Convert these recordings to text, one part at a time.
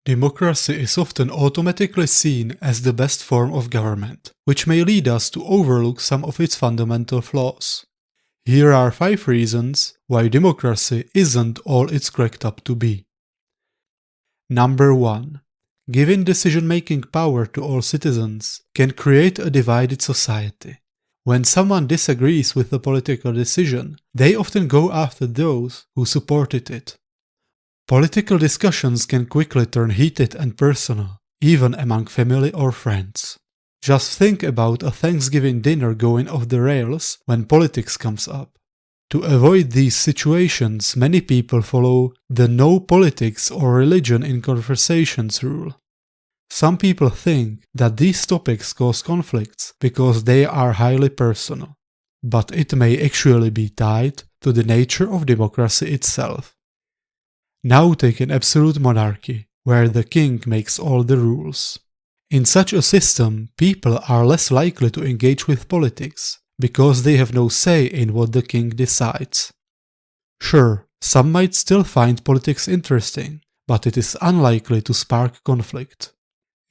Democracy is often automatically seen as the best form of government, which may lead us to overlook some of its fundamental flaws. Here are 5 reasons why democracy isn't all it's cracked up to be. Number 1. Giving decision-making power to all citizens can create a divided society. When someone disagrees with a political decision, they often go after those who supported it. Political discussions can quickly turn heated and personal, even among family or friends. Just think about a Thanksgiving dinner going off the rails when politics comes up. To avoid these situations, many people follow the no politics or religion in conversations rule. Some people think that these topics cause conflicts because they are highly personal, but it may actually be tied to the nature of democracy itself. Now take an absolute monarchy, where the king makes all the rules. In such a system, people are less likely to engage with politics, because they have no say in what the king decides. Sure, some might still find politics interesting, but it is unlikely to spark conflict.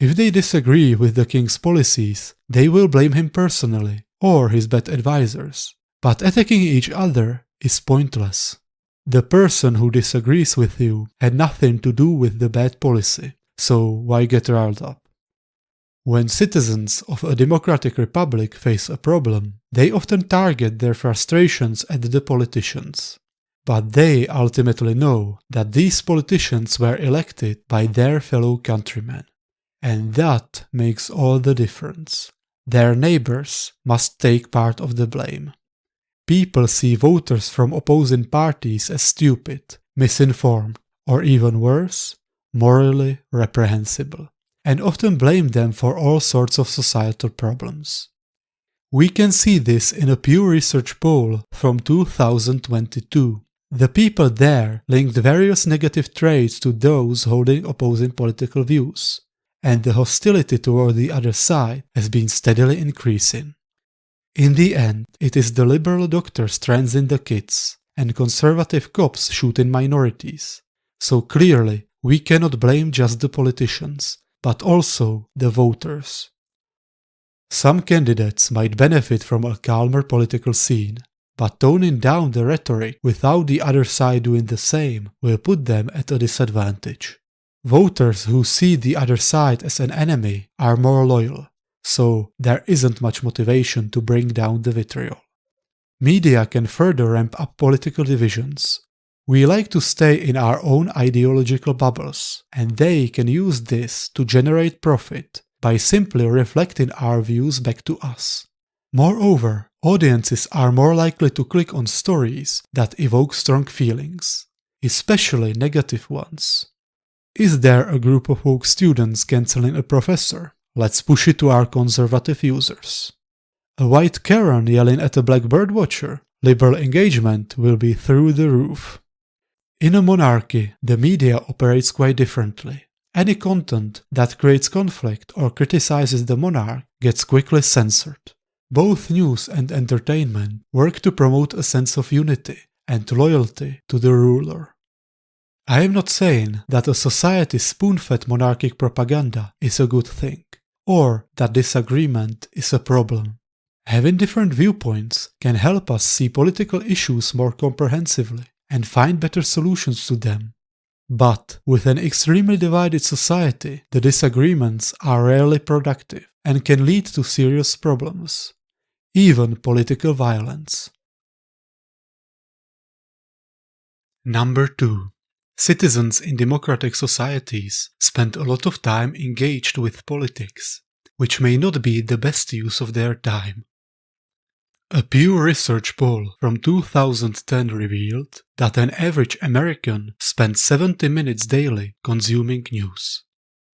If they disagree with the king's policies, they will blame him personally, or his bad advisors, but attacking each other is pointless. The person who disagrees with you had nothing to do with the bad policy, so why get riled up? When citizens of a democratic republic face a problem, they often target their frustrations at the politicians. But they ultimately know that these politicians were elected by their fellow countrymen. And that makes all the difference. Their neighbors must take part of the blame. People see voters from opposing parties as stupid, misinformed, or even worse, morally reprehensible, and often blame them for all sorts of societal problems. We can see this in a Pew Research poll from 2022. The people there linked various negative traits to those holding opposing political views, and the hostility toward the other side has been steadily increasing. In the end, it is the liberal doctors transing the kids, and conservative cops shooting minorities. So clearly, we cannot blame just the politicians, but also the voters. Some candidates might benefit from a calmer political scene, but toning down the rhetoric without the other side doing the same will put them at a disadvantage. Voters who see the other side as an enemy are more loyal, so there isn't much motivation to bring down the vitriol. Media can further ramp up political divisions. We like to stay in our own ideological bubbles, and they can use this to generate profit by simply reflecting our views back to us. Moreover, audiences are more likely to click on stories that evoke strong feelings, especially negative ones. Is there a group of woke students canceling a professor? Let's push it to our conservative users. A white Karen yelling at a black birdwatcher? Liberal engagement will be through the roof. In a monarchy, the media operates quite differently. Any content that creates conflict or criticizes the monarch gets quickly censored. Both news and entertainment work to promote a sense of unity and loyalty to the ruler. I am not saying that a society spoon-fed monarchic propaganda is a good thing, or that disagreement is a problem. Having different viewpoints can help us see political issues more comprehensively and find better solutions to them. But with an extremely divided society, the disagreements are rarely productive and can lead to serious problems, even political violence. Number 2. Citizens in democratic societies spend a lot of time engaged with politics, which may not be the best use of their time. A Pew Research poll from 2010 revealed that an average American spends 70 minutes daily consuming news.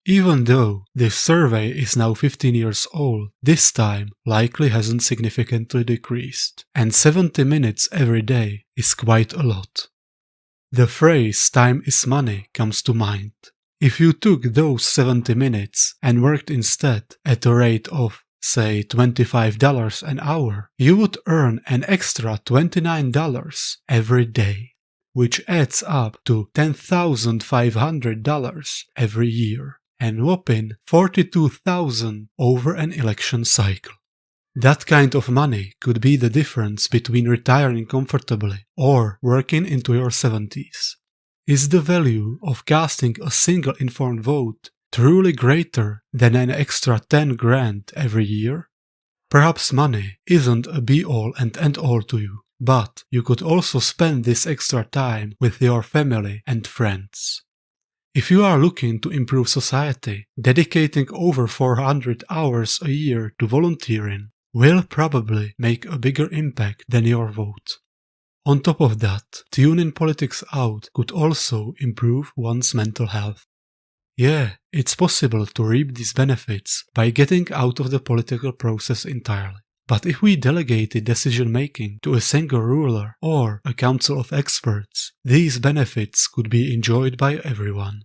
Even though this survey is now 15 years old, this time likely hasn't significantly decreased, and 70 minutes every day is quite a lot. The phrase "time is money" comes to mind. If you took those 70 minutes and worked instead at a rate of, say, $25 an hour, you would earn an extra $29 every day. which adds up to $10,500 every year, and whopping $42,000 over an election cycle. That kind of money could be the difference between retiring comfortably or working into your 70s. Is the value of casting a single informed vote truly greater than an extra 10 grand every year? Perhaps money isn't a be-all and end-all to you, but you could also spend this extra time with your family and friends. If you are looking to improve society, dedicating over 400 hours a year to volunteering will probably make a bigger impact than your vote. On top of that, tuning politics out could also improve one's mental health. Yeah, it's possible to reap these benefits by getting out of the political process entirely. But if we delegated decision-making to a single ruler or a council of experts, these benefits could be enjoyed by everyone.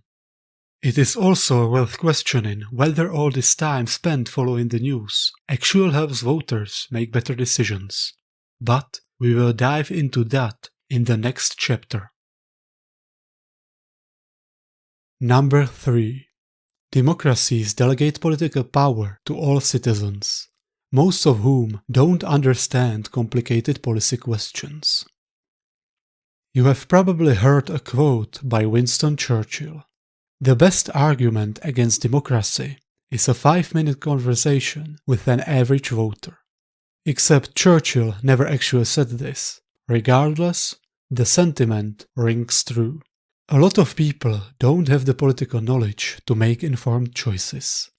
It is also worth questioning whether all this time spent following the news actually helps voters make better decisions. But we will dive into that in the next chapter. Number 3. Democracies delegate political power to all citizens, most of whom don't understand complicated policy questions. You have probably heard a quote by Winston Churchill. The best argument against democracy is a 5-minute conversation with an average voter. Except Churchill never actually said this. Regardless, the sentiment rings true. A lot of people don't have the political knowledge to make informed choices.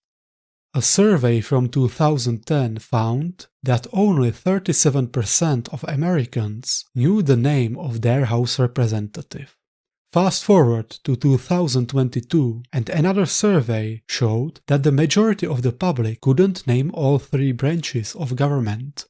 A survey from 2010 found that only 37% of Americans knew the name of their House representative. Fast forward to 2022, and another survey showed that the majority of the public couldn't name all 3 branches of government.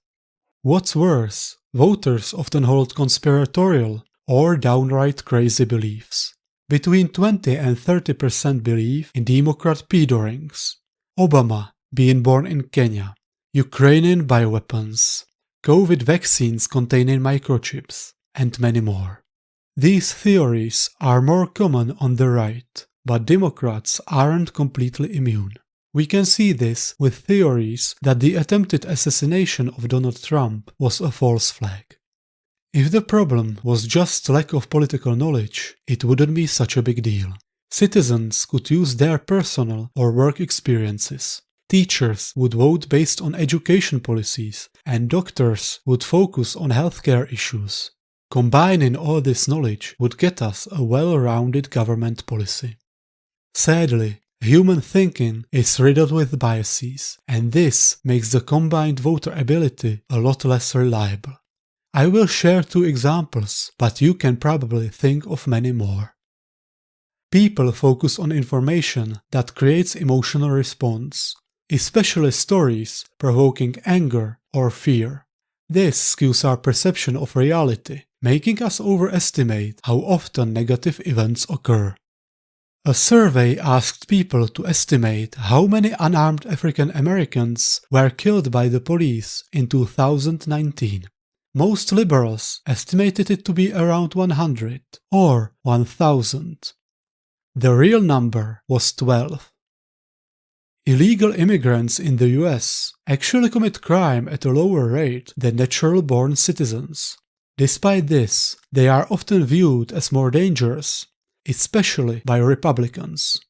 What's worse, voters often hold conspiratorial or downright crazy beliefs. Between 20 and 30% believe in Democrat pedo rings, Obama being born in Kenya, Ukrainian bioweapons, COVID vaccines containing microchips, and many more. These theories are more common on the right, but Democrats aren't completely immune. We can see this with theories that the attempted assassination of Donald Trump was a false flag. If the problem was just lack of political knowledge, it wouldn't be such a big deal. Citizens could use their personal or work experiences. Teachers would vote based on education policies, and doctors would focus on healthcare issues. Combining all this knowledge would get us a well-rounded government policy. Sadly, human thinking is riddled with biases, and this makes the combined voter ability a lot less reliable. I will share 2 examples, but you can probably think of many more. People focus on information that creates emotional response, especially stories provoking anger or fear. This skews our perception of reality, making us overestimate how often negative events occur. A survey asked people to estimate how many unarmed African Americans were killed by the police in 2019. Most liberals estimated it to be around 100 or 1,000. The real number was 12. Illegal immigrants in the US actually commit crime at a lower rate than natural-born citizens. Despite this, they are often viewed as more dangerous, especially by Republicans.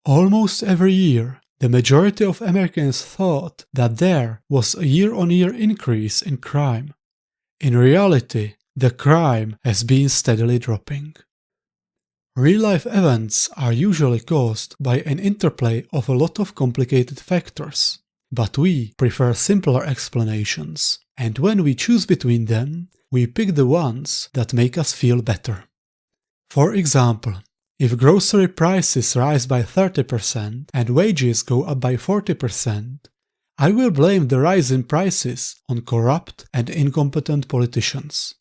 Almost every year, the majority of Americans thought that there was a year-on-year increase in crime. In reality, the crime has been steadily dropping. Real-life events are usually caused by an interplay of a lot of complicated factors, but we prefer simpler explanations, and when we choose between them, we pick the ones that make us feel better. For example, if grocery prices rise by 30% and wages go up by 40%, I will blame the rise in prices on corrupt and incompetent politicians.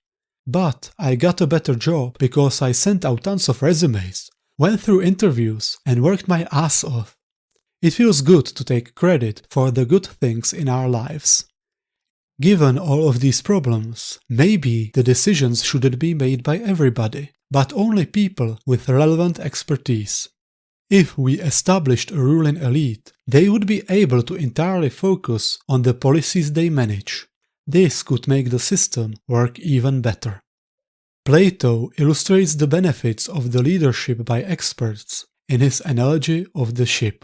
But I got a better job because I sent out tons of resumes, went through interviews, and worked my ass off. It feels good to take credit for the good things in our lives. Given all of these problems, maybe the decisions shouldn't be made by everybody, but only people with relevant expertise. If we established a ruling elite, they would be able to entirely focus on the policies they manage. This could make the system work even better. Plato illustrates the benefits of the leadership by experts in his analogy of the ship.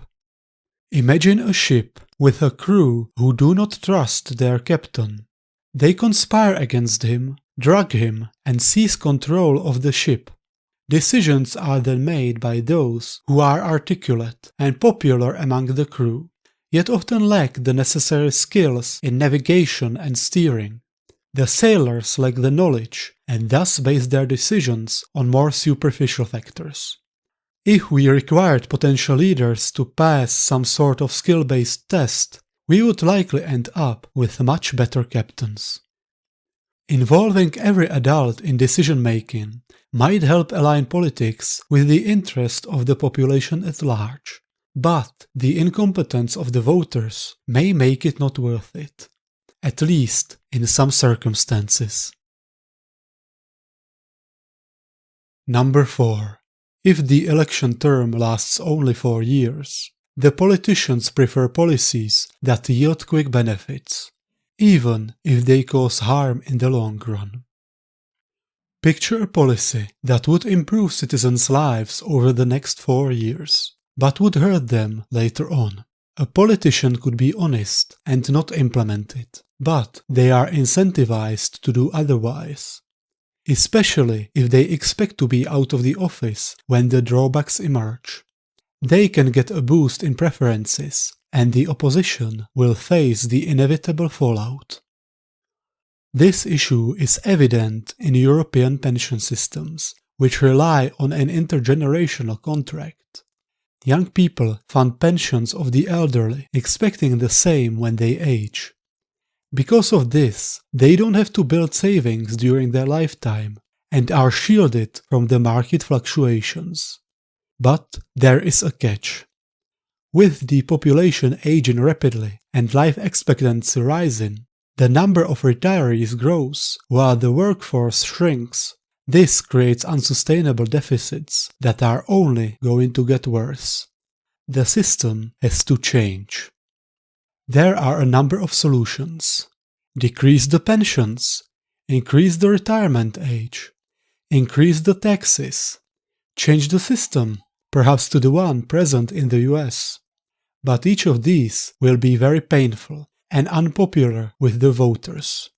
Imagine a ship with a crew who do not trust their captain. They conspire against him, drug him, and seize control of the ship. Decisions are then made by those who are articulate and popular among the crew, yet often lack the necessary skills in navigation and steering. The sailors lack the knowledge and thus base their decisions on more superficial factors. If we required potential leaders to pass some sort of skill-based test, we would likely end up with much better captains. Involving every adult in decision-making might help align politics with the interest of the population at large, but the incompetence of the voters may make it not worth it, at least in some circumstances. Number 4. If the election term lasts only 4 years, the politicians prefer policies that yield quick benefits, even if they cause harm in the long run. Picture a policy that would improve citizens' lives over the next 4 years, but would hurt them later on. A politician could be honest and not implement it, but they are incentivized to do otherwise, especially if they expect to be out of the office when the drawbacks emerge. They can get a boost in preferences, and the opposition will face the inevitable fallout. This issue is evident in European pension systems, which rely on an intergenerational contract. Young people fund pensions of the elderly, expecting the same when they age. Because of this, they don't have to build savings during their lifetime and are shielded from the market fluctuations. But there is a catch. With the population aging rapidly and life expectancy rising, the number of retirees grows while the workforce shrinks. This creates unsustainable deficits that are only going to get worse. The system has to change. There are a number of solutions. Decrease the pensions, increase the retirement age, increase the taxes, change the system, perhaps to the one present in the US. But each of these will be very painful and unpopular with the voters.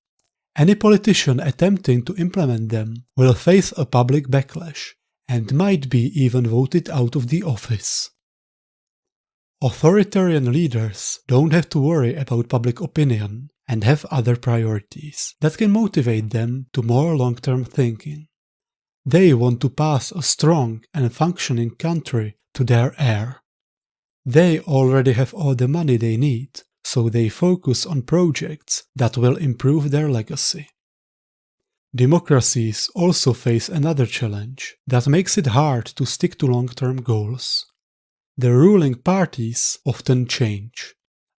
Any politician attempting to implement them will face a public backlash and might be even voted out of the office. Authoritarian leaders don't have to worry about public opinion and have other priorities that can motivate them to more long-term thinking. They want to pass a strong and functioning country to their heir. They already have all the money they need, so they focus on projects that will improve their legacy. Democracies also face another challenge that makes it hard to stick to long-term goals. The ruling parties often change.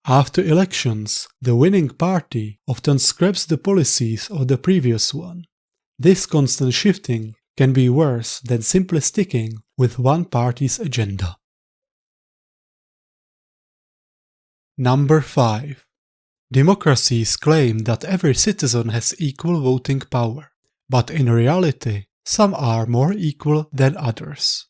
After elections, the winning party often scraps the policies of the previous one. This constant shifting can be worse than simply sticking with one party's agenda. Number 5. Democracies claim that every citizen has equal voting power, but in reality, some are more equal than others.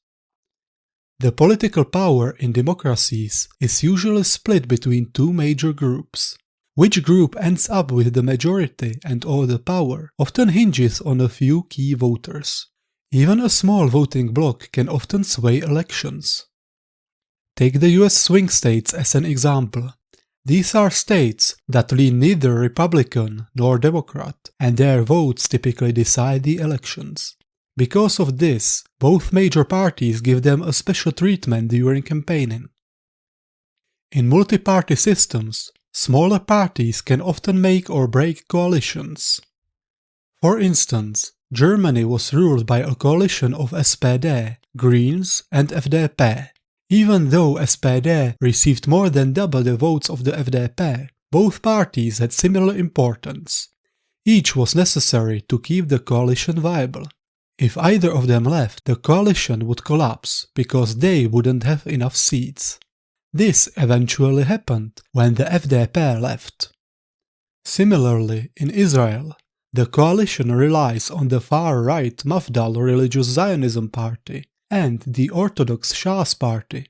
The political power in democracies is usually split between two major groups. Which group ends up with the majority and all the power often hinges on a few key voters. Even a small voting bloc can often sway elections. Take the US swing states as an example. These are states that lean neither Republican nor Democrat, and their votes typically decide the elections. Because of this, both major parties give them a special treatment during campaigning. In multi-party systems, smaller parties can often make or break coalitions. For instance, Germany was ruled by a coalition of SPD, Greens, and FDP. Even though SPD received more than double the votes of the FDP, Both parties had similar importance. Each was necessary to keep the coalition viable. If either of them left, the coalition would collapse because they wouldn't have enough seats. This eventually happened when the FDP left. Similarly, in Israel, the coalition relies on the far-right Mafdal religious Zionism party and the Orthodox Shas party.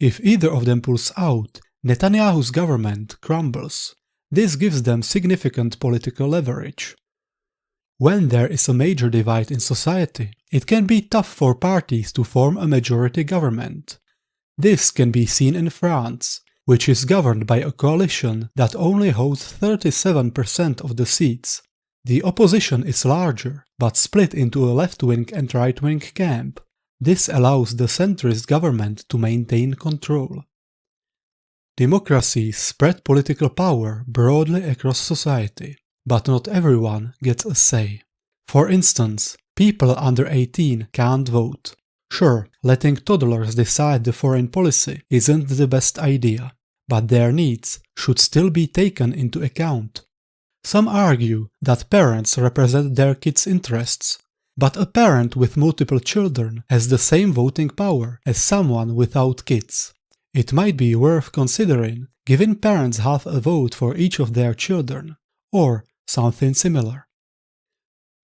If either of them pulls out, Netanyahu's government crumbles. This gives them significant political leverage. When there is a major divide in society, it can be tough for parties to form a majority government. This can be seen in France, which is governed by a coalition that only holds 37% of the seats. The opposition is larger, but split into a left-wing and right-wing camp. This allows the centrist government to maintain control. Democracies spread political power broadly across society, but not everyone gets a say. For instance, people under 18 can't vote. Sure, letting toddlers decide the foreign policy isn't the best idea, but their needs should still be taken into account. Some argue that parents represent their kids' interests, but a parent with multiple children has the same voting power as someone without kids. It might be worth considering giving parents half a vote for each of their children, or something similar.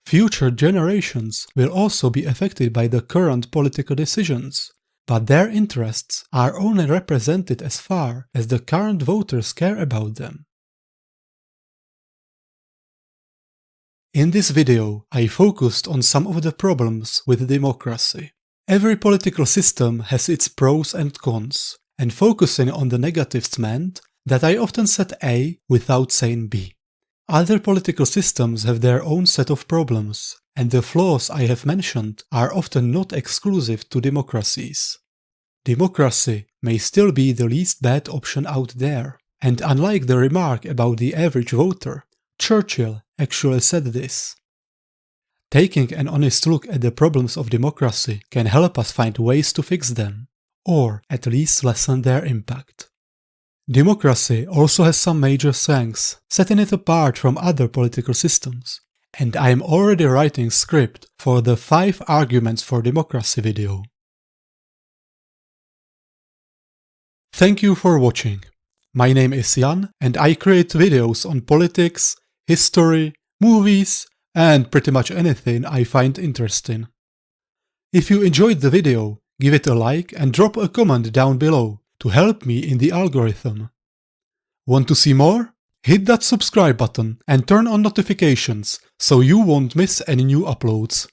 Future generations will also be affected by the current political decisions, but their interests are only represented as far as the current voters care about them. In this video, I focused on some of the problems with democracy. Every political system has its pros and cons, and focusing on the negatives meant that I often said A without saying B. Other political systems have their own set of problems, and the flaws I have mentioned are often not exclusive to democracies. Democracy may still be the least bad option out there, and unlike the remark about the average voter, Churchill actually said this. Taking an honest look at the problems of democracy can help us find ways to fix them, or at least lessen their impact. Democracy also has some major strengths, setting it apart from other political systems, and I am already writing script for the 5 arguments for democracy video. Thank you for watching. My name is Jan and I create videos on politics, history, movies, and pretty much anything I find interesting. If you enjoyed the video, give it a like and drop a comment down below to help me in the algorithm. Want to see more? Hit that subscribe button and turn on notifications so you won't miss any new uploads.